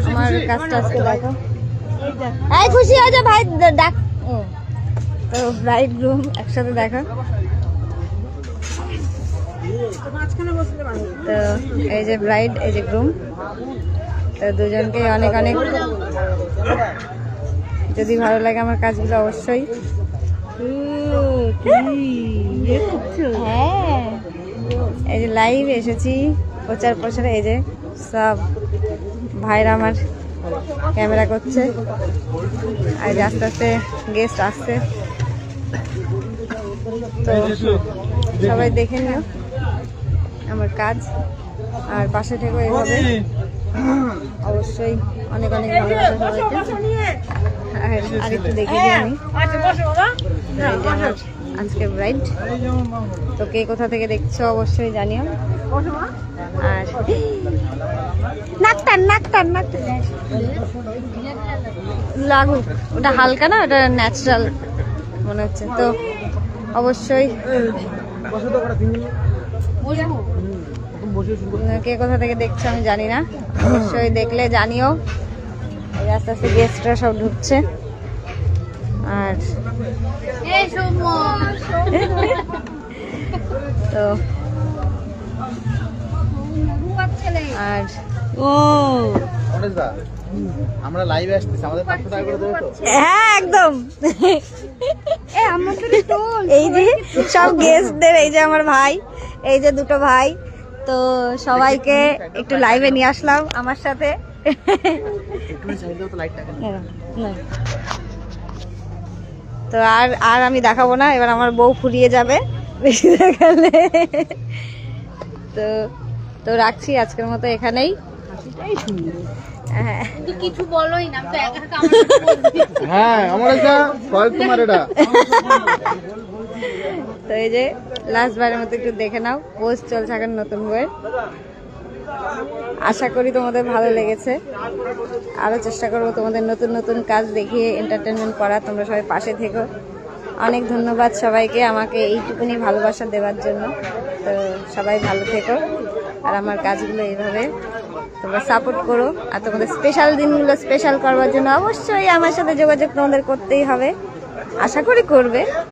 আমার কাজটা আজকে দেখো। এই খুশি হয়ে যা ভাই, ডাক। তো ব্রাইড গ্রুম একসাথে দেখো। তো এই যে ব্রাইড, এই যে গ্রুম, তো দুজনকে অনেক অনেক, যদি ভালো লাগে আমার কাজগুলো অবশ্যই। হ্যাঁ, এই যে লাইভ এসেছি প্রচার প্রসারে, এই যে সব ভাইরা আমার ক্যামেরা করছে, আর যে আস্তে আস্তে গেস্ট আসছে, তো সবাই দেখে নিও আমার কাজ, আর পাশে থেকেও এইভাবে অবশ্যই। অনেক অনেক ভালোবাসা সবাইকে। আর একটু দেখে দিই আমি, আজকে ব্রাইড। তো কে কোথা থেকে দেখছো অবশ্যই জানিও। আর নাকটান নাকটান নাকটান লাগুক, ওটা হালকা না, ওটা ন্যাচারাল মনে হচ্ছে। তো অবশ্যই কে কোথা থেকে দেখছো আমি জানি না, অবশ্যই দেখলে জানিও। আস্তে আস্তে গেস্টরা সব ঢুকছে, আর তো আর ও আমরা লাইভে আসতেছি, আমাদের 500 টাকা করে দেবে তো? হ্যাঁ একদম। এই যে সব গেস্টদের, এই যে আমার ভাই, এই যে দুটো ভাই, তো সবাইকে একটু লাইভে নিয়ে আসলাম আমার সাথে। তো আর আমি দেখাবো না, এবার আমার বউ ফুরিয়ে যাবে বেশি দেখালে। তো তো রাখছি আজকের মতো এখানেই। হ্যাঁ কিছু বলোই না, তো একা একা হ্যাঁ আমার এটা কল তোমার এটা। তো এই যে লাস্ট বারের মতো একটু দেখে নাও, পোস্ট চলছে এখন নতুন বইয়ের। আশা করি তোমাদের ভালো লেগেছে, আরও চেষ্টা করবো তোমাদের নতুন নতুন কাজ দেখিয়ে এন্টারটেনমেন্ট করা। তোমরা সবাই পাশে থেকো। অনেক ধন্যবাদ সবাইকে আমাকে এইটুকুনি ভালোবাসা দেওয়ার জন্য। তো সবাই ভালো থেকো, আর আমার কাজগুলো এইভাবে তোমরা সাপোর্ট করো। আর তোমাদের স্পেশাল দিনগুলো স্পেশাল করবার জন্য অবশ্যই আমার সাথে যোগাযোগ তোমাদের করতেই হবে, আশা করি করবে।